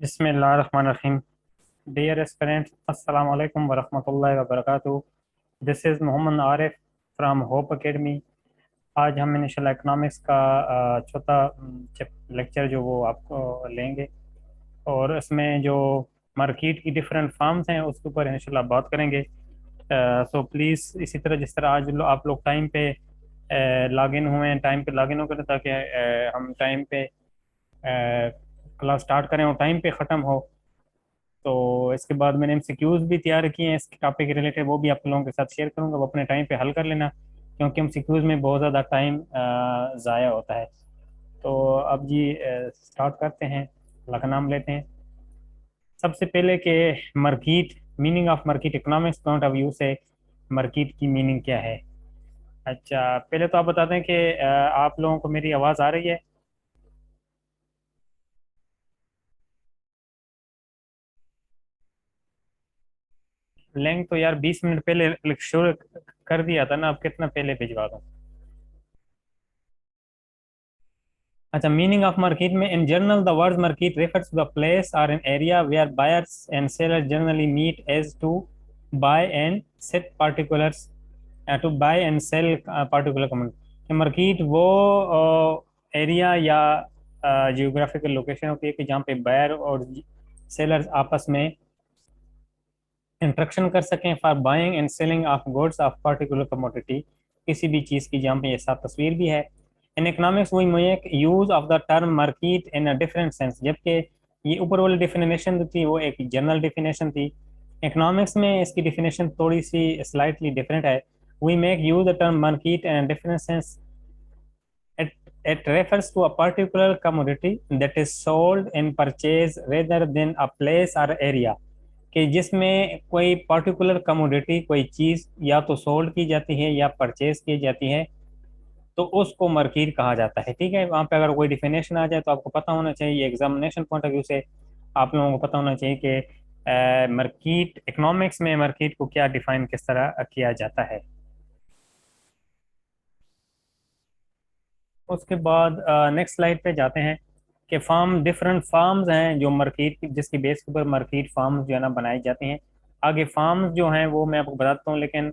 बिस्मिल्लाहिर्रहमानिर्रहीम। Dear aspirants, अस्सलाम वालेकुम वरहमतुल्लाहि वबरकातुहू। This is Mohammad Arif from Hope Academy. आज हम इंशाल्लाह इकनॉमिक्स का चौथा लेक्चर जो वो आपको लेंगे, और इसमें जो मार्केट की डिफरेंट फार्म्स हैं उसके ऊपर इंशाल्लाह बात करेंगे। सो प्लीज़ इसी तरह जिस तरह आज आप लोग टाइम पे लॉग इन हुए हैं, टाइम पे लॉग इन हो करें ताकि हम टाइम पे क्लास स्टार्ट करें और टाइम पे ख़त्म हो। तो इसके बाद मैंने एमसीक्यूज भी तैयार किए हैं इस टॉपिक के रिलेटेड, वो भी आप लोगों के साथ शेयर करूंगा। वो अपने टाइम पे हल कर लेना, क्योंकि एमसीक्यूज में बहुत ज़्यादा टाइम ज़ाया होता है। तो अब जी स्टार्ट करते हैं, अल्लाह का नाम लेते हैं। सबसे पहले कि market, meaning of market, economics point of view से मार्केट की मीनिंग क्या है। अच्छा, पहले तो आप बताते हैं कि आप लोगों को मेरी आवाज़ आ रही है। लिंक तो यार 20 मिनट पहले शुरू कर दिया था ना, अब कितना पहले भिजवा दूँ। अच्छा, मीनिंग ऑफ मार्केट में, in general the word market refers to the place और an area where buyers and sellers generally meet as to buy and set particulars, to buy and sell particular commodity. Market वो area या geographical location होती है कि जहाँ पे buyer और sellers आपस में इंट्रक्शन कर सकें for buying and selling of goods of particular commodity, किसी भी चीज़ की, जहाँ पे ये साफ तस्वीर भी है। In economics we make use of the term market in a different sense, जबकि ये ऊपर वाली डिफिनेशन जो थी वो एक जनरल डिफिनेशन थी। इकोनॉमिक्स में इसकी डिफिनेशन थोड़ी सी स्लाइटली डिफरेंट है। We make use the term market in different sense, it refers to a particular commodity that is sold and purchased rather than a place or area, कि जिसमें कोई particular commodity, कोई चीज़ या तो sold की जाती है या परचेज की जाती है, तो उसको मार्केट कहा जाता है। ठीक है, वहाँ पे अगर कोई डिफिनेशन आ जाए तो आपको पता होना चाहिए, एग्जामिनेशन पॉइंट ऑफ व्यू से आप लोगों को पता होना चाहिए कि मार्केट, इकोनॉमिक्स में मार्केट को क्या डिफाइन, किस तरह किया जाता है। उसके बाद नेक्स्ट स्लाइड पे जाते हैं कि फार्म, डिफरेंट फार्म्स हैं जो मार्केट, जिसकी बेस के ऊपर मार्केट फार्म्स जो है ना बनाई जाती हैं। आगे फार्म्स जो हैं वो मैं आपको बताता हूँ, लेकिन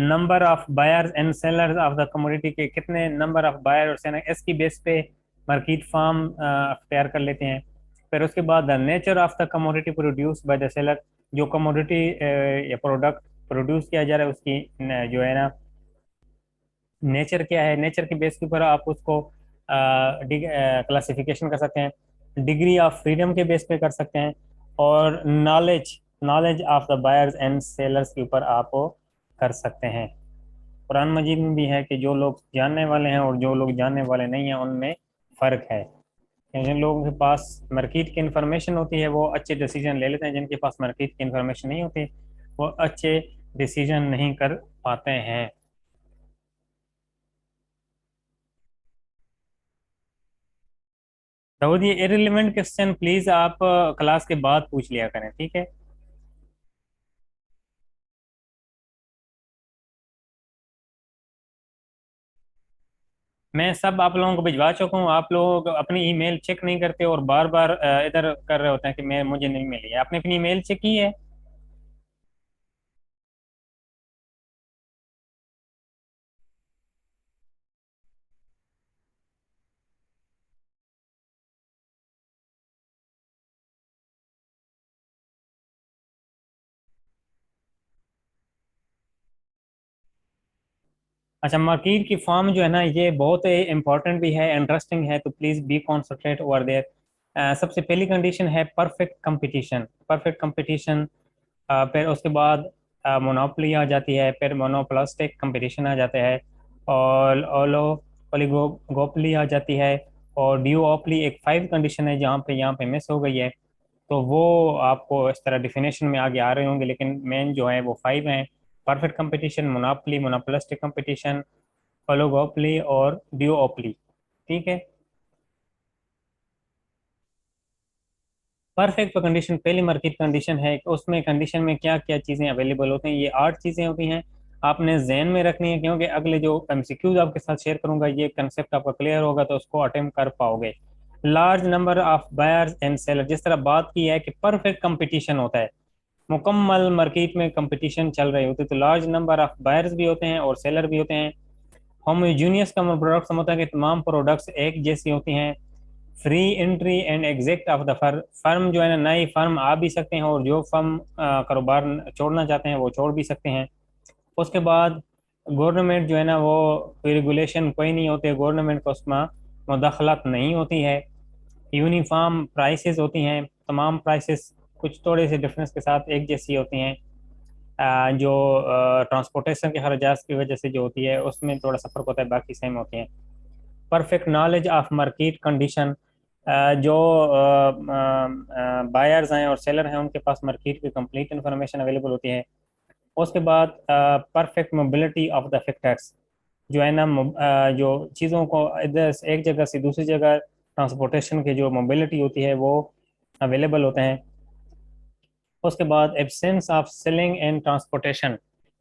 number of buyers and sellers of the commodity के कितने नंबर ऑफ बायर और सेलर, इसकी बेस पे मार्केट फार्म अख्तियार कर लेते हैं। फिर उसके बाद the nature of the commodity produce by the seller, जो कमोडिटी या प्रोडक्ट प्रोड्यूस किया जा रहा है उसकी जो है ना नेचर क्या है, नेचर के बेस के ऊपर आप उसको क्लासिफिकेशन कर सकते हैं। डिग्री ऑफ फ्रीडम के बेस पे कर सकते हैं, और knowledge, knowledge of the buyers and sellers के ऊपर आप कर सकते हैं। कुरान मजीद में भी है कि जो लोग जानने वाले हैं और जो लोग जानने वाले नहीं हैं उनमें फ़र्क है। जिन लोगों के पास मार्केट की इंफॉर्मेशन होती है वो अच्छे डिसीजन ले लेते हैं, जिनके पास मार्केट की इंफॉर्मेशन नहीं होती वो अच्छे डिसीजन नहीं कर पाते हैं। दाऊद, ये इररिलेवेंट क्वेश्चन प्लीज आप क्लास के बाद पूछ लिया करें, ठीक है। मैं सब आप लोगों को भिजवा चुका हूँ, आप लोग अपनी ईमेल चेक नहीं करते और बार बार इधर कर रहे होते हैं कि मैं, मुझे नहीं मिली है। आपने अपनी ईमेल चेक की है? अच्छा, मार्केट की फॉर्म जो है ना ये बहुत इंपॉर्टेंट भी है, इंटरेस्टिंग है, तो please be concentrate over there. सबसे पहली कंडीशन है परफेक्ट कंपटीशन, परफेक्ट कंपटीशन। फिर उसके बाद मोनोपोली आ जाती है, फिर मोनोपोलिस्टिक कंपटीशन आ जाता है, और ओलिगोपोली आ जाती है, और ड्यूओपली एक फाइव कंडीशन है जहाँ पे यहाँ पे मिस हो गई है। तो वो आपको इस तरह डिफिनेशन में आगे आ रहे होंगे, लेकिन मेन जो है वो फाइव हैं: perfect competition, monopoly, monopolistic competition, oligopoly और ड्यूओपोली। ठीक है। परफेक्ट कंडीशन पहली मार्केट कंडीशन है, उसमें कंडीशन में क्या क्या चीज़ें अवेलेबल होती हैं, ये आठ चीज़ें होती हैं। आपने जहन में रखनी है, क्योंकि अगले जो एमसीक्यूज आपके साथ शेयर करूंगा ये कंसेप्ट आपका क्लियर होगा तो उसको अटेम्प्ट कर पाओगे। Large number of buyers and seller, जिस तरह बात की है कि परफेक्ट कंपटीशन होता है, मुकम्मल मार्केट में कंपटीशन चल रही होती है, तो लार्ज नंबर ऑफ बायर्स भी होते हैं और सेलर भी होते हैं। होमोजीनियस का प्रोडक्ट्स होता है कि तमाम प्रोडक्ट्स एक जैसी होती हैं। Free entry and exit of the firm जो है ना, नई फर्म आ भी सकते हैं और जो फर्म कारोबार छोड़ना चाहते हैं वो छोड़ भी सकते हैं। उसके बाद गवर्नमेंट जो है ना, वो कोई रेगुलेशन कोई नहीं होते, गवर्नमेंट को उसमें मुदाखलत नहीं होती है। यूनिफॉर्म प्राइसेस होती हैं, तमाम प्राइसेस कुछ थोड़े से डिफरेंस के साथ एक जैसी होती हैं। जो ट्रांसपोर्टेशन के खर्चात की वजह से जो होती है उसमें थोड़ा सा फर्क होता है, बाकी सेम होती हैं। Perfect knowledge of market condition, जो बायर्स हैं और सेलर हैं उनके पास मार्केट की कंप्लीट इंफॉर्मेशन अवेलेबल होती है। उसके बाद perfect mobility of the factors, जो है ना जो चीज़ों को इधर से एक जगह से दूसरी जगह ट्रांसपोर्टेशन की जो मोबिलिटी होती है वो अवेलेबल होते हैं। उसके बाद absence of selling and transportation,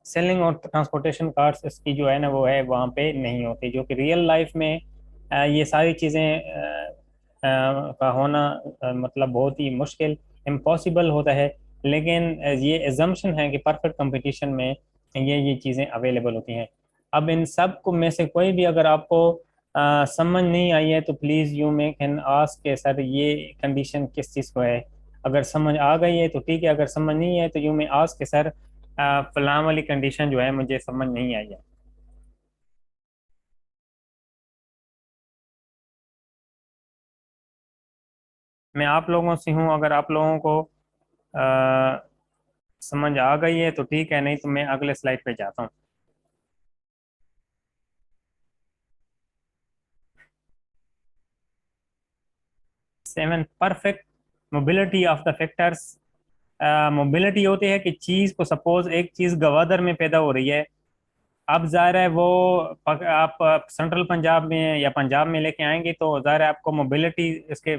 selling और ट्रांसपोर्टेशन कार्ड्स इसकी जो है ना वो है वहाँ पे नहीं होती, जो कि रियल लाइफ में ये सारी चीज़ें का होना मतलब बहुत ही मुश्किल, इम्पॉसिबल होता है। लेकिन ये एजम्पशन है कि परफेक्ट कंपटीशन में ये चीज़ें अवेलेबल होती हैं। अब इन सब को में से कोई भी अगर आपको समझ नहीं आई है तो please you may can ask के सर ये कंडीशन किस चीज़ को है। अगर समझ आ गई है तो ठीक है, अगर समझ नहीं है तो यू मे आस्क के सर फलां वाली कंडीशन जो है मुझे समझ नहीं आई है। मैं आप लोगों से हूँ, अगर आप लोगों को अ, समझ आ गई है तो ठीक है, नहीं तो मैं अगले स्लाइड पे जाता हूँ। 7, perfect mobility of the factors. Mobility होती है कि चीज़ को, सपोज एक चीज़ गवादर में पैदा हो रही है, अब ज़ाहिर है वो आप सेंट्रल पंजाब में या पंजाब में लेके आएंगे तो ज़ाहिर है आपको मोबिलिटी इसके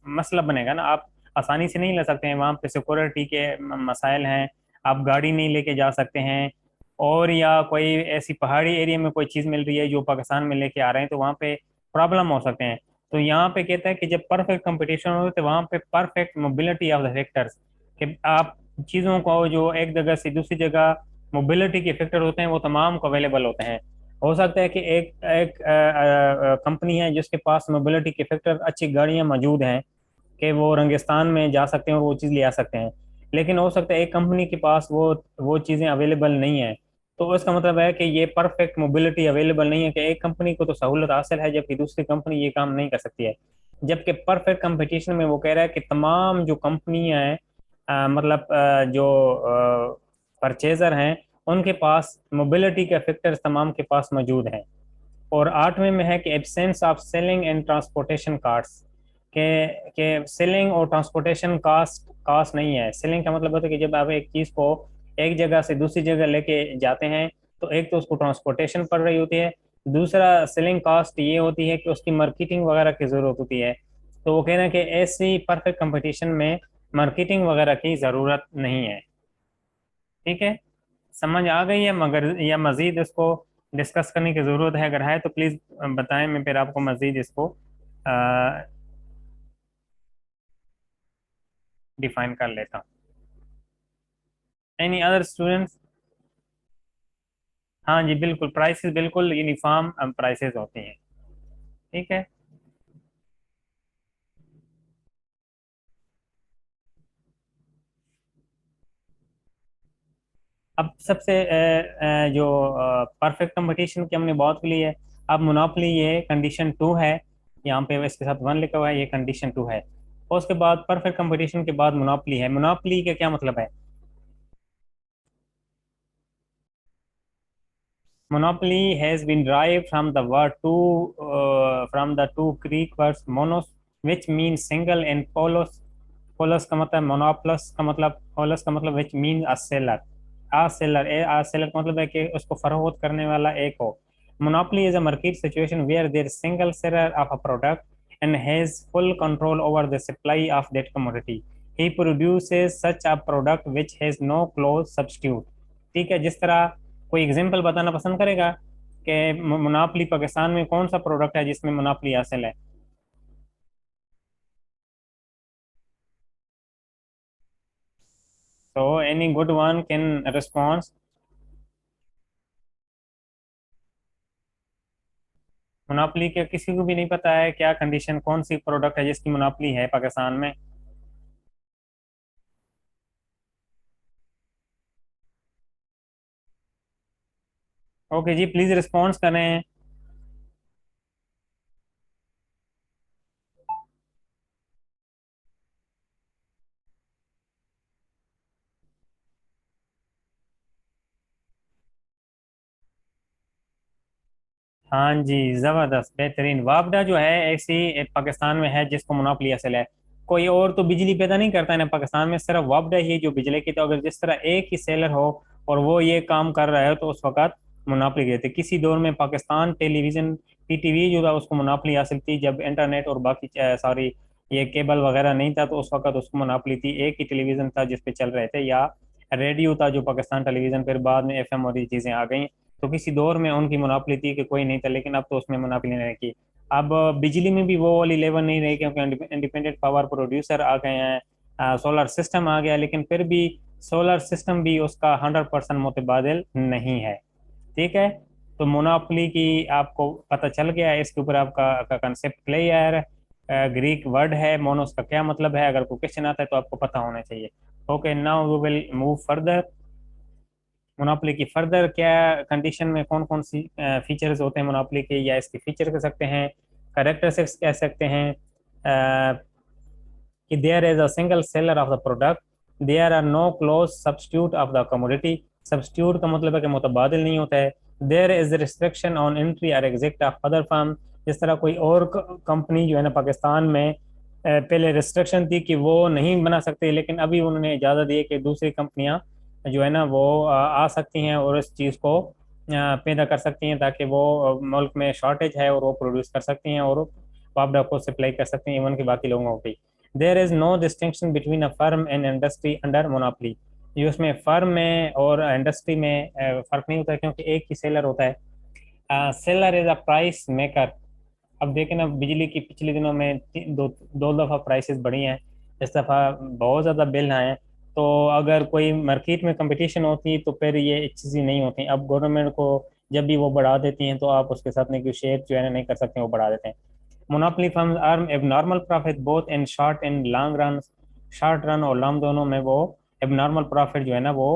मसला बनेगा ना, आप आसानी से नहीं ले सकते हैं, वहाँ पे सिक्योरिटी के मसाइल हैं, आप गाड़ी नहीं लेके जा सकते हैं। और या कोई ऐसी पहाड़ी एरिया में कोई चीज़ मिल रही है जो पाकिस्तान में लेके आ रहे हैं तो वहाँ पे प्रॉब्लम हो सकते हैं। तो यहाँ पे कहता है कि जब परफेक्ट कंपटीशन हो तो वहाँ पे perfect mobility of the factors, कि आप चीज़ों को जो एक जगह से दूसरी जगह मोबिलिटी के फैक्टर होते हैं वो तमाम को अवेलेबल होते हैं। हो सकता है कि एक एक कंपनी है जिसके पास मोबिलिटी के फैक्टर अच्छी गाड़ियां मौजूद हैं कि वो रेगिस्तान में जा सकते हैं और वो चीज़ ले आ सकते हैं, लेकिन हो सकता है एक कंपनी के पास वो चीज़ें अवेलेबल नहीं है। तो इसका मतलब है कि ये परफेक्ट मोबिलिटी अवेलेबल नहीं है, कि एक कंपनी को तो सहूलत हासिल है जबकि दूसरी कंपनी ये काम नहीं कर सकती है। जबकि परफेक्ट कंपटीशन में वो कह रहा है कि तमाम जो कंपनियां हैं, मतलब जो परचेजर हैं, उनके पास मोबिलिटी के फैक्टर्स तमाम के पास मौजूद हैं। और 8वें में है कि absence of selling and transportation cost, के सेलिंग और ट्रांसपोर्टेशन कास्ट नहीं है। सेलिंग का मतलब होता है कि जब आप एक चीज़ को एक जगह से दूसरी जगह लेके जाते हैं तो एक तो उसको ट्रांसपोर्टेशन पड़ रही होती है, दूसरा सेलिंग कास्ट ये होती है कि उसकी मार्केटिंग वगैरह की ज़रूरत होती है। तो वो कहना है कि ऐसी परफेक्ट कंपटीशन में मार्केटिंग वगैरह की ज़रूरत नहीं है। ठीक है, समझ आ गई है, मगर या मज़ीद इसको डिस्कस करने की ज़रूरत है, अगर है तो प्लीज़ बताएं, मैं फिर आपको मज़ीद इसको डिफाइन कर लेता हूँ। Any other students? हाँ जी बिल्कुल, प्राइसेस बिल्कुल यूनिफॉर्म प्राइसेस होती हैं। ठीक है। अब सबसे जो परफेक्ट कंपटीशन की हमने बात की है, अब मोनोपोली ये कंडीशन 2 है, यहाँ पे इसके साथ 1 लिखा हुआ है, ये कंडीशन 2 है। और उसके बाद परफेक्ट कंपटीशन के बाद मोनोपोली है। मोनोपोली का क्या मतलब है? Monopoly has been derived from the word two, from the two Greek words monos, which means single, and polos. Polos का मतलब monopolis का मतलब, polos का मतलब which means a seller. A seller, a seller का मतलब है कि उसको फरोख्त करने वाला एक हो। Monopoly is a market situation where there is single seller of a product and has full control over the supply of that commodity. He produces such a product which has no close substitute. ठीक है, जिस तरह कोई example बताना पसंद करेगा कि मोनापली पाकिस्तान में कौन सा प्रोडक्ट है जिसमें मोनापली हासिल है? So any good one can respond. Monopoly के किसी को भी नहीं पता है क्या कंडीशन, कौन सी प्रोडक्ट है जिसकी मोनोपोली है पाकिस्तान में? ओके जी, प्लीज रिस्पॉन्स करें। हाँ जी, जबरदस्त, बेहतरीन। वापडा जो है ऐसी पाकिस्तान में है जिसको मोनोपोली हासिल है। कोई और तो बिजली पैदा नहीं करता है ना पाकिस्तान में, सिर्फ वापडा ही जो बिजली की। तो अगर जिस तरह एक ही सेलर हो और वो ये काम कर रहा है तो उस वक्त मोनोपोली देते। किसी दौर में पाकिस्तान टेलीविजन पीटीवी जो था उसको मोनोपोली हासिल थी, जब इंटरनेट और बाकी सारी ये केबल वगैरह नहीं था तो उस वक्त उसको मोनोपोली थी। एक ही टेलीविजन था जिस पे चल रहे थे, या रेडियो था जो पाकिस्तान टेलीविजन, फिर बाद में एफएम और ये चीजें आ गई। तो किसी दौर में उनकी मुनाफली थी कि कोई नहीं था, लेकिन अब तो उसमें मुनाफली नहीं की। अब बिजली में भी वो वाली लेवल नहीं रही, क्योंकि इंडिपेंडेंट पावर प्रोड्यूसर आ गए हैं, सोलर सिस्टम आ गया, लेकिन फिर भी सोलर सिस्टम भी उसका 100% मुतबादिल नहीं है। ठीक है, तो मोनोपोली की आपको पता चल गया है, इसके ऊपर आपका कंसेप्ट क्लियर है। ग्रीक वर्ड है मोनो, उसका क्या मतलब है? अगर कोई क्वेश्चन आता है तो आपको पता होना चाहिए। Okay, now we will move further. Monopoly की फर्दर क्या कंडीशन में कौन कौन सी फीचर्स होते हैं मोनोपोली के, या इसके फीचर कह सकते हैं, करेक्टरिस्टिक्स कह सकते हैं। कि there is a single seller of the product, there are no close substitute of the commodity. Substitute का मतलब है कि मुतबादिल नहीं होता है। There is restriction on entry और एग्जिट ऑफ अदर फर्म। जिस तरह कोई और कंपनी जो है ना पाकिस्तान में, पहले रिस्ट्रिक्शन थी कि वो नहीं बना सकते, लेकिन अभी उन्होंने इजाज़त दी है कि दूसरी कंपनियां जो है ना वो आ सकती हैं और इस चीज़ को पैदा कर सकती हैं, ताकि वो मुल्क में शॉर्टेज है और वो प्रोड्यूस कर सकती हैं और वापडा को सप्लाई कर सकते हैं, इवन के बाकी लोगों को भी। There is no distinction between a firm and industry under monopoly. ये उसमें फर्म में और इंडस्ट्री में फर्क नहीं होता है, क्योंकि एक ही सेलर होता है। Seller is a price maker. अब देखें ना, बिजली की पिछले दिनों में दो दो दफ़ा प्राइसेस बढ़ी हैं। इस दफ़ा बहुत ज़्यादा बिल आए हैं। तो अगर कोई मार्केट में कंपटीशन होती तो फिर ये चीज़ें नहीं होती। अब गवर्नमेंट को जब भी वो बढ़ा देती हैं तो आप उसके साथ नेगोशिएट जो है ना नहीं कर सकते, वो बढ़ा देते हैं। Monopoly firms earn abnormal profit both in short and long run. Short run और लॉन्ग दोनों में वो एबनॉर्मल प्रॉफिट जो है ना वो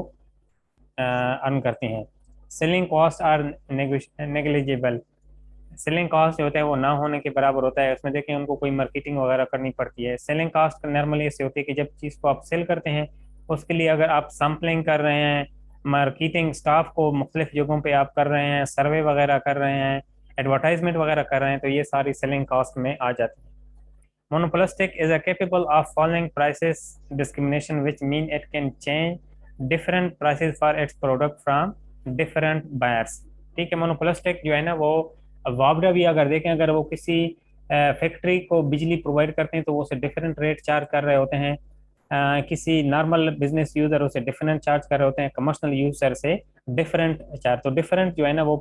अर्न करते हैं। Selling cost are negligible. Selling cost जो होता है वो ना होने के बराबर होता है। उसमें देखिए उनको कोई मार्केटिंग वगैरह करनी पड़ती है। सेलिंग कॉस्ट नॉर्मली ऐसे होती है कि जब चीज़ को आप सेल करते हैं उसके लिए अगर आप सैम्पलिंग कर रहे हैं, मार्केटिंग स्टाफ को मुख्तलिफ जगहों पे आप कर रहे हैं, सर्वे वगैरह कर रहे हैं, एडवर्टाइजमेंट वगैरह कर रहे हैं, तो ये सारी सेलिंग कॉस्ट में आ जाती है। Monopolistic is a capable of following prices discrimination, which mean it can change different prices for its product from different buyers। ठीक है, मोनोपोलिस्टिक जो है ना वो वापडा भी अगर देखें, अगर वो किसी फैक्ट्री को बिजली प्रोवाइड करते हैं तो वो उसे डिफरेंट रेट चार्ज कर रहे होते हैं। किसी नॉर्मल बिजनेस यूजर उसे डिफरेंट चार्ज कर रहे होते हैं, कमर्शियल यूजर से डिफरेंट चार्ज। तो डिफरेंट जो है ना वो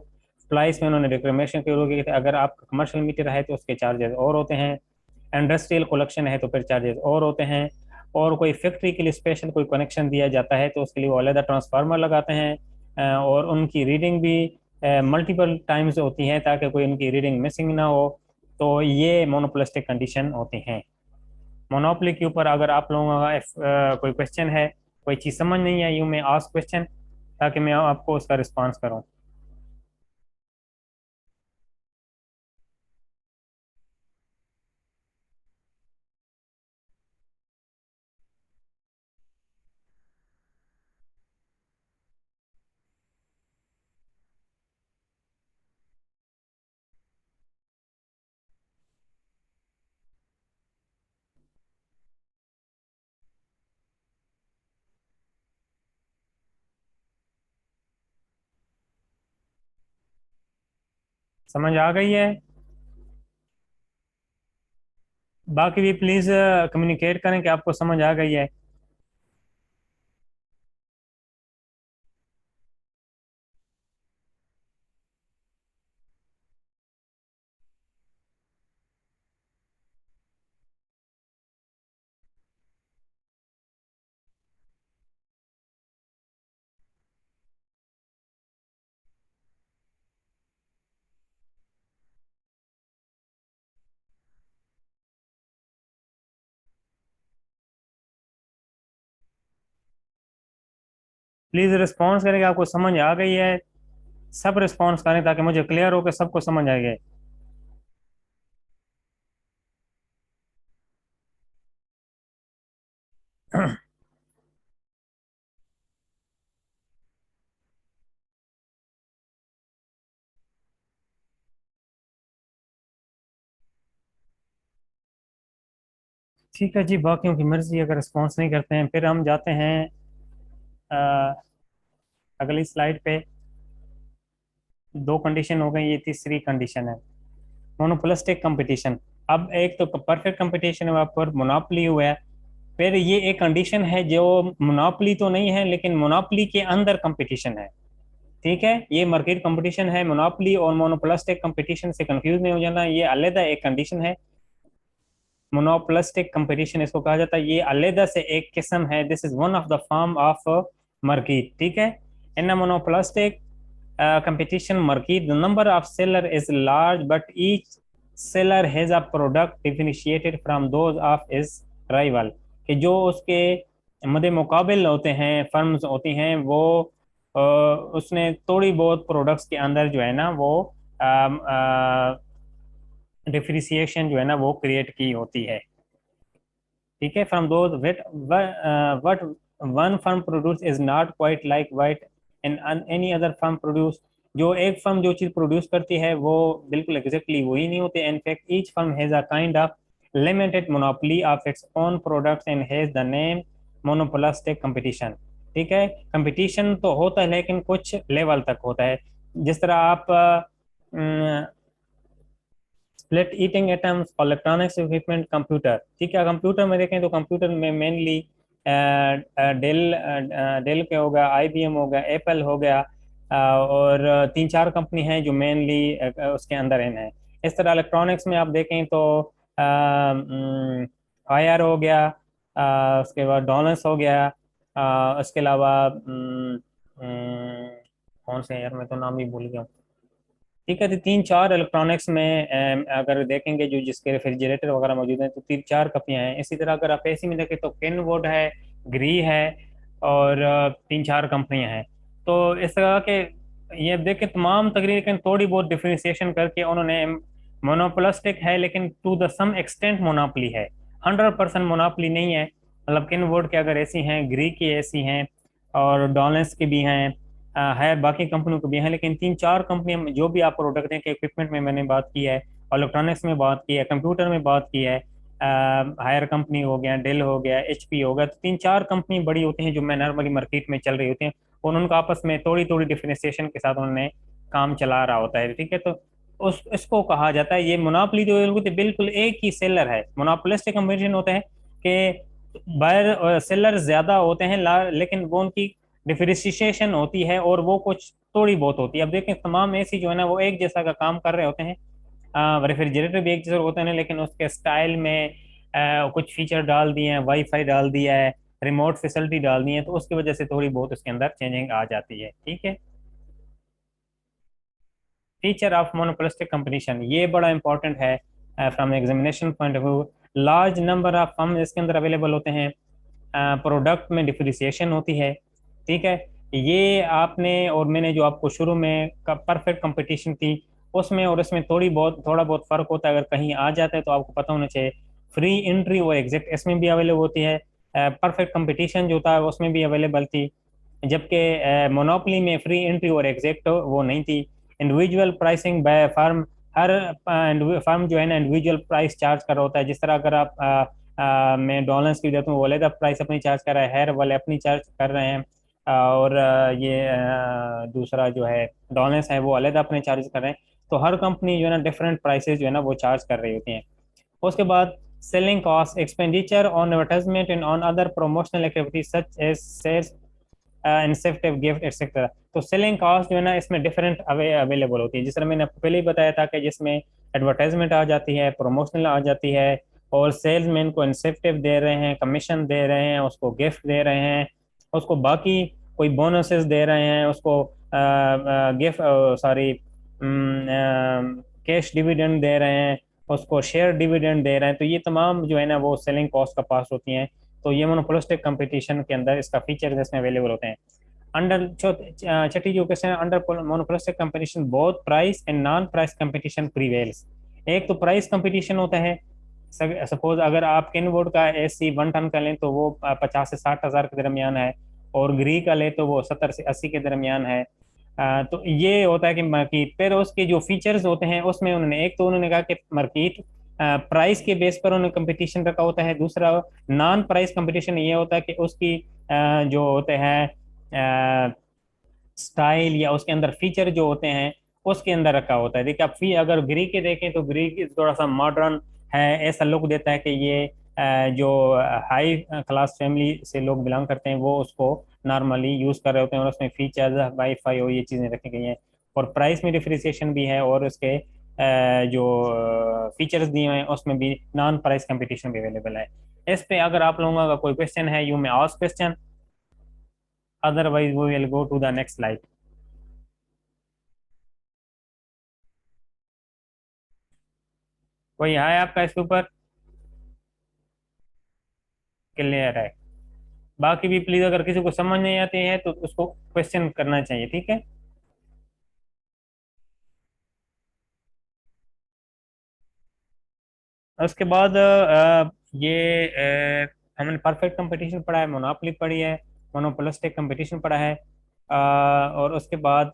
प्राइस में उन्होंने डिक्लेमेशन की होगी कि अगर आपका कमर्शियल मीटर है तो उसके चार्जेस और होते हैं, इंडस्ट्रियल कलेक्शन है तो फिर चार्जेस और होते हैं, और कोई फैक्ट्री के लिए स्पेशल कोई कनेक्शन दिया जाता है तो उसके लिए वो अलग ट्रांसफार्मर लगाते हैं। और उनकी रीडिंग भी मल्टीपल टाइम्स होती है ताकि कोई उनकी रीडिंग मिसिंग ना हो। तो ये मोनोपोलिस्टिक कंडीशन होती हैं। मोनोपोली के ऊपर अगर आप लोगों का कोई क्वेश्चन है, कोई चीज़ समझ नहीं आई, यू में आस्क क्वेश्चन, ताकि मैं आपको उसका रिस्पांस करूं। समझ आ गई है? बाकी भी प्लीज़ कम्युनिकेट करें कि आपको समझ आ गई है। प्लीज़ रिस्पॉन्स करें कि आपको समझ आ गई है। सब रिस्पॉन्स करें ताकि मुझे क्लियर हो कि सबको समझ आ गए। ठीक है जी, बाकियों की मर्जी, अगर रिस्पॉन्स नहीं करते हैं फिर हम जाते हैं अ, अगली स्लाइड पे। दो कंडीशन हो गई, ये तीसरी कंडीशन है मोनोपोलिस्टिक कंपटीशन। अब एक तो परफेक्ट कंपटीशन है, वहाँ पर मोनोपोली हुआ है। फिर ये एक कंडीशन है जो मोनोपोली तो नहीं है लेकिन मोनोपोली के अंदर कंपटीशन है। ठीक है, ये मार्केट कंपटीशन है। मोनोपोली और मोनोपोलिस्टिक कंपटीशन से कंफ्यूज नहीं हो जाना, ये अलग एक कंडीशन है। मोनोपोलिस्टिक कंपटीशन इसको कहा जाता है, ये अलग से एक किस्म है। This is one of the form of market. ठीक है, इन monopolistic competition market, the number of seller is large, but each seller has a product differentiated from those of his rival। कि जो उसके मदे मुकाबिल होते हैं, फर्म्स होती हैं, वो उसने थोड़ी बहुत प्रोडक्ट्स के अंदर जो है ना वो डिफ्रेंशिएशन जो है ना वो क्रिएट की होती है। ठीक है, from those what one firm produce is not quite like white in any other firm produce. जो एक फर्म जो चीज प्रोड्यूस करती है वो बिल्कुल एग्जैक्टली वही नहीं होती। In fact each firm has a kind of limited monopoly of its own products and has the name monopolistic competition. ठीक है, कंपटीशन तो होता है लेकिन कुछ लेवल तक होता है। जिस तरह आप split eating items, electronics equipment, computer. ठीक है, कंप्यूटर में देखें तो कंप्यूटर में मेनली डेल डेल के होगा, आईबीएम होगा, एप्पल हो गया, और तीन चार कंपनी हैं जो मेनली उसके अंदर इन है। इस तरह इलेक्ट्रॉनिक्स में आप देखें तो आईआर हो गया, उसके बाद डॉलर्स हो गया, उसके अलावा कौन से हैं यार, मैं तो नाम ही भूल गया हूँ। ठीक है, तो तीन चार इलेक्ट्रॉनिक्स में अगर देखेंगे जो जिसके रेफ्रिजरेटर वगैरह मौजूद हैं तो तीन चार कंपनियां हैं। इसी तरह अगर आप एसी में देखें तो किनवुड है, ग्री है, और तीन चार कंपनियां हैं। तो इस तरह के ये देखें तमाम तकरीबन थोड़ी बहुत डिफरेंशिएशन करके उन्होंने मोनोपोलिस्टिक है लेकिन to the some extent monopoly है। 100% मोनोपोली नहीं है। मतलब किनवुड के अगर एसी हैं, ग्री की एसी हैं, और डॉलेंस की भी हैं, है, बाकी कंपनियों को भी है, लेकिन तीन चार कंपनियां जो भी आप प्रोडक्ट दें कि इक्विपमेंट में मैंने बात की है, इलेक्ट्रॉनिक्स में बात की है, कंप्यूटर में बात की है, हायर कंपनी हो गया, डेल हो गया, एचपी हो गया, तो तीन चार कंपनी बड़ी होती हैं जो मैं नॉर्मली मार्केट में चल रही होती हैं, और उनका आपस में थोड़ी थोड़ी डिफरेंशिएशन के साथ उन्होंने काम चला रहा होता है। ठीक है, तो उस इसको कहा जाता है, ये मोनोपोली जो है बिल्कुल एक ही सेलर है। मोनोपोलिस्टिक कंपटीशन होता है कि बायर और सेलर ज्यादा होते हैं, लेकिन वो उनकी डिफरेंशिएशन होती है और वो कुछ थोड़ी बहुत होती है। अब देखें तमाम एसी जो है ना वो एक जैसा का काम कर रहे होते हैं। रेफ्रिजरेटर भी एक जैसे होते हैं लेकिन उसके स्टाइल में कुछ फीचर डाल दिए हैं, वाईफाई डाल दिया है, रिमोट फैसिलिटी डाल दी है, तो उसकी वजह से थोड़ी बहुत उसके अंदर चेंजिंग आ जाती है। ठीक है, फीचर ऑफ मोनोपोलिस्टिक कंपटीशन ये बड़ा इंपॉर्टेंट है from examination point of view. Large number of firm इसके अंदर अवेलेबल होते हैं, प्रोडक्ट में डिफ्रेंशिएशन होती है। ठीक है, ये आपने और मैंने जो आपको शुरू में परफेक्ट कंपटीशन थी उसमें और इसमें थोड़ा बहुत फर्क होता है। अगर कहीं आ जाता है तो आपको पता होना चाहिए। फ्री एंट्री और एग्जिट इसमें भी अवेलेबल होती है। परफेक्ट कंपटीशन जो था उसमें भी अवेलेबल थी, जबकि मोनोपोली में फ्री एंट्री और एग्जिट वो नहीं थी। Individual pricing by firm, her firm जो है ना इंडिविजुअल प्राइस चार्ज कर रहा होता है। जिस तरह अगर आप मैं डॉलर्स की देता हूँ, वो अलग प्राइस अपनी चार्ज कर रहा है, हेयर वाले अपनी चार्ज कर रहे हैं, और ये दूसरा जो है डॉलर्स है वो अलग अपने चार्ज कर रहे हैं। तो हर कंपनी जो है ना डिफरेंट प्राइसेस जो है ना वो चार्ज कर रही होती हैं। उसके बाद selling cost, expenditure on advertisement and on other promotional activities such as sales, incentive gift etcetera. तो सेलिंग कॉस्ट जो है ना इसमें डिफरेंट अवेलेबल होती है। जिस तरह मैंने आपको पहले ही बताया था कि जिसमें एडवर्टाइजमेंट आ जाती है, प्रमोशनल आ जाती है, और सेल्समैन को इंसेंटिव दे रहे हैं, कमीशन दे रहे हैं, उसको गिफ्ट दे रहे हैं, उसको बाकी कोई बोनसेस दे रहे हैं, उसको गिफ्ट सॉरी कैश डिविडेंड दे रहे हैं, उसको शेयर डिविडेंड दे रहे हैं। तो ये तमाम जो है ना वो सेलिंग कॉस्ट का पास होती हैं। तो ये मोनोपोलिस्टिक कंपटीशन के अंदर इसका फीचर इसमें अवेलेबल होते हैं। अंडर छठी जो क्वेश्चन है, under monopolistic competition both price and non price competition prevails. एक तो प्राइस कंपटीशन होता है, सपोज अगर आप किन बोर्ड का एसी 1 टन का लें तो वो 50 से 60 हज़ार के दरमियान है, और ग्री का ले तो वो 70 से 80 के दरमियान है। तो ये होता है कि मार्केट, फिर उसके जो फीचर्स होते हैं उसमें उन्होंने, एक तो उन्होंने कहा कि मार्केट प्राइस के बेस पर उन्होंने कंपटीशन रखा होता है। दूसरा नॉन प्राइस कंपटीशन ये होता है कि उसकी जो होते हैं स्टाइल या उसके अंदर फीचर जो होते हैं उसके अंदर रखा होता है। देखिए आप फी अगर ग्री के देखें तो ग्री थोड़ा सा मॉडर्न है, ऐसा लुक देता है कि ये जो हाई क्लास फैमिली से लोग बिलोंग करते हैं वो उसको नॉर्मली यूज कर रहे होते हैं, और उसमें फीचर्स वाईफाई और ये चीजें रखी गई हैं। और प्राइस में डिफरेंशिएशन भी है, और उसके जो फीचर्स दिए हुए हैं उसमें भी नॉन प्राइस कंपटीशन भी अवेलेबल है। इस पे अगर आप लोगों का कोई क्वेश्चन है, you may ask question, otherwise we will go to the next slide. कोई है आपका इसके ऊपर? क्लियर है? बाकी भी प्लीज, अगर किसी को समझ नहीं आती है तो उसको क्वेश्चन करना चाहिए, ठीक है। उसके बाद हमने परफेक्ट कंपटीशन पढ़ा है, मोनोपोली पढ़ी है, मोनोपोलिस्टिक कंपटीशन पढ़ा है, और उसके बाद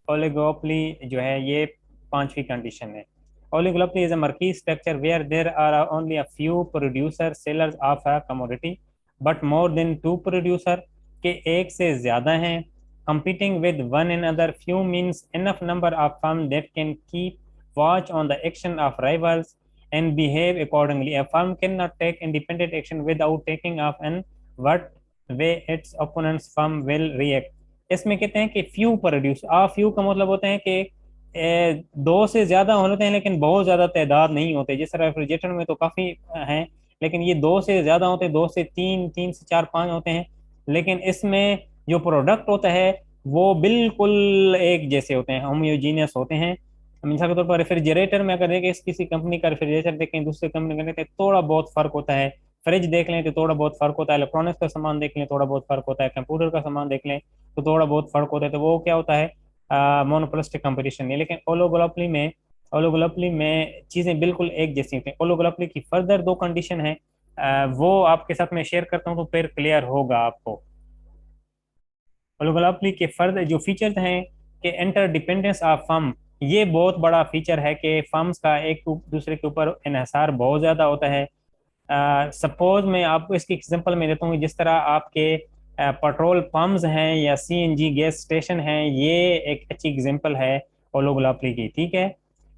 ओलिगोपोली जो है ये पांचवी कंडीशन है। Oligopoly is a market structure where there are only a few producer sellers of a commodity, but more than two producer, के एक से ज्यादा हैं, competing with one another, few means enough number of firms that can keep watch on the action of rivals and behave accordingly. A firm cannot take independent action without taking off and what way its opponent's firm will react. इसमें कहते हैं कि few produce, few का मतलब होता है कि दो से ज्यादा होते हैं लेकिन बहुत ज्यादा तादाद नहीं होते। जिस तरह रेफ्रिजरेटर में तो काफी हैं, लेकिन ये दो से ज्यादा होते हैं, दो से तीन, तीन से चार, पांच होते हैं। लेकिन इसमें जो प्रोडक्ट होता है वो बिल्कुल एक जैसे होते हैं, होमोजीनियस होते हैं। मिसाल के तौर पर रेफ्रिजरेटर में अगर देखें, किसी कंपनी का रेफ्रिजरेटर देखें, दूसरे कंपनी का देखें, थोड़ा बहुत फर्क होता है। फ्रिज देख लें तो थोड़ा बहुत फर्क होता है, इलेक्ट्रॉनिक्स का सामान देख लें थोड़ा बहुत फर्क होता है, कंप्यूटर का सामान देख लें तो थोड़ा बहुत फर्क होता है। तो वो क्या होता है, मोनोपोलिस्टिक कंपटीशन नहीं। लेकिन ओलिगोपोली में चीजें बिल्कुल एक जैसी होती हैं। ओलिगोपोली की फर्दर दो कंडीशन है, वो आपके साथ मैं शेयर करता हूँ तो फिर क्लियर होगा आपको। ओलिगोपोली के फर्दर जो फीचर्स हैं कि इंटर डिपेंडेंस ऑफ फर्म, ये बहुत बड़ा फीचर है कि फर्म्स का एक दूसरे के ऊपर इन्हिसार बहुत ज्यादा होता है। सपोज मैं आपको इसकी एग्जांपल में देता हूँ, जिस तरह आपके पेट्रोल पंप्स हैं या सीएनजी गैस स्टेशन हैं, ये एक अच्छी एग्जांपल है ओलिगोपोली की, ठीक है।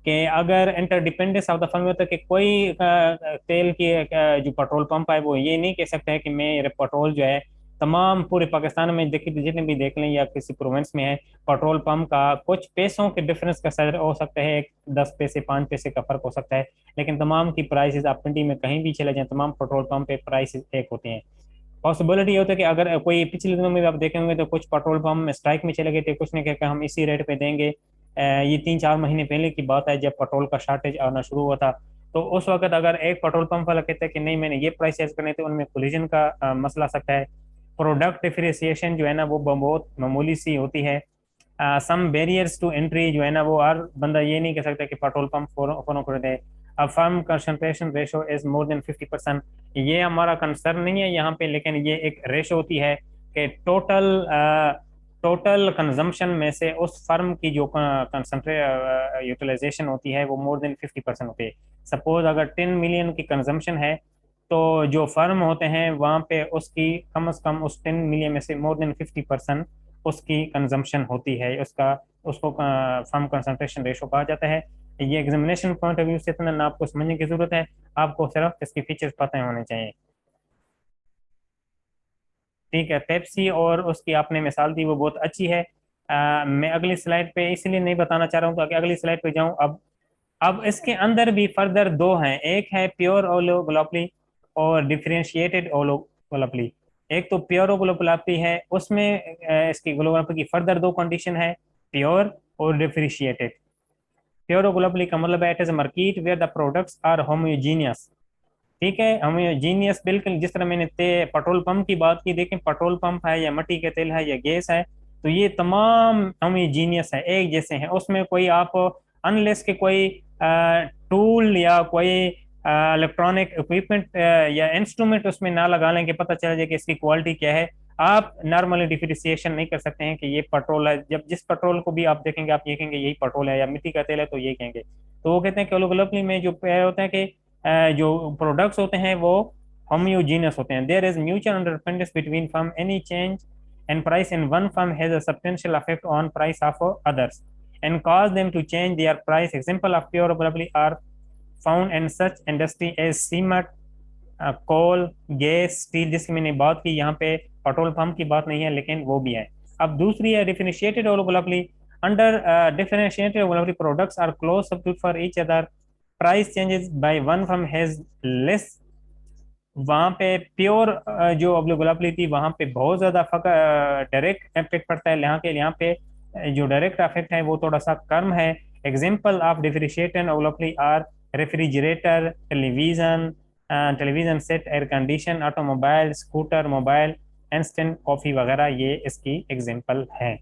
कि अगर इंटरडिपेंडेंस ऑफ द फर्म होता है कि कोई तेल की जो पेट्रोल पंप है वो ये नहीं कह सकता है कि मेरे पेट्रोल जो है तमाम पूरे पाकिस्तान में देखिए, जितने भी देख लें या किसी प्रोविंस में है, पेट्रोल पंप का कुछ पैसों के डिफरेंस का सर हो सकता है, 10 पैसे 5 पैसे का फर्क हो सकता है, लेकिन तमाम की प्राइसेस आप मंडी में कहीं भी चले जाएं, तमाम पेट्रोल पंप पे प्राइसेस एक होते हैं। पॉसिबिलिटी होता है कि अगर कोई पिछले दिनों में भी आप देखेंगे तो कुछ पेट्रोल पंप स्ट्राइक में चले गए थे, कुछ ने कहा कि हम इसी रेट पे देंगे। ये 3-4 महीने पहले की बात है जब पेट्रोल का शॉर्टेज आना शुरू हुआ था। तो उस वक्त अगर एक पेट्रोल पंप वाला कहता है कि नहीं मैंने ये प्राइस चेंज करने थे, उनमें कोलिजन का मसला आ सकता है। प्रोडक्ट डिफरेंशिएशन जो है ना वो बहुत मामूली सी होती है। सम बैरियर्स टू एंट्री जो है ना, वो हर बंदा ये नहीं कह सकता कि पेट्रोल पंप फॉलो कर दे। अब firm concentration ratio is more than 50%, ये हमारा कंसर्न नहीं है यहाँ पे, लेकिन ये एक रेशो होती है कि टोटल कंजम्पशन में से उस फर्म की जो कंसंट्रे यूटिलाइजेशन होती है वो मोर देन 50% होती है। सपोज अगर 10 मिलियन की कंजम्पशन है, तो जो फर्म होते हैं वहाँ पे उसकी कम से कम उस 10 मिलियन में से मोर देन 50% उसकी कंजम्पशन होती है, उसका उसको फर्म कंसंट्रेशन रेशो कहा जाता है। ये एग्जामिनेशन पॉइंट ऑफ व्यू से इतना ना आपको समझने की जरूरत है, आपको सिर्फ इसके फीचर्स पता होने चाहिए, ठीक है। पेप्सी और उसकी आपने मिसाल दी वो बहुत अच्छी है। मैं अगली स्लाइड पे इसलिए नहीं बताना चाह रहा हूँ ताकि अगली स्लाइड पे जाऊँ। अब इसके अंदर भी फर्दर दो हैं, एक है प्योर ओलिगोपोली और डिफरेंशिएटेड ओलिगोपोली। एक तो प्योर ओलिगोपोली है, उसमें इसकी ओलिगोपोली की फर्दर दो कंडीशन है, प्योर और डिफरेंशिएटेड। प्योर ओलिगोपोली का मतलब है it is market where the products are homogeneous, ठीक है, होमोजीनियस बिल्कुल जिस तरह मैंने पेट्रोल पंप की बात की, देखें पेट्रोल पंप है या मिट्टी का तेल है या गैस है, तो ये तमाम होमोजीनियस है, एक जैसे हैं। उसमें कोई आप अनलेस के कोई टूल या कोई इलेक्ट्रॉनिक इक्विपमेंट या इंस्ट्रूमेंट उसमें ना लगा लें कि पता चल जाए कि इसकी क्वालिटी क्या है, आप नॉर्मली डिफरेंशिएशन नहीं कर सकते हैं कि ये पेट्रोल है। जब जिस पेट्रोल को भी आप देखेंगे आप ये कहेंगे यही पेट्रोल है, या मिट्टी का तेल है तो ये कहेंगे। तो वो कहते हैं कि ग्लोबली में जो होता है कि जो प्रोडक्ट्स होते हैं वो होमोजीनियस होते हैं। There is mutual understanding between firm, any change and price in one firm has a substantial effect on price of others and cause them to change their price. Example of pure probably are found in such industry as cement, coal, gas, steel, जिसकी मैंने बात की। यहाँ पे petrol pump की बात नहीं है लेकिन वो भी है। अब दूसरी है differentiated oligopoly. Under differentiated oligopoly products are close substitute for each other, price changes by one firm has less. वहां पे प्योर जो ओलिगोपोली थी वहां पे बहुत ज्यादा डायरेक्ट इफेक्ट पड़ता है, यहाँ पे जो डायरेक्ट इफेक्ट है वो थोड़ा सा कम है। Example of differentiated oligopoly are refrigerator, television set, air condition, automobile, scooter, mobile, instant coffee वगैरह, ये इसकी एग्जांपल है।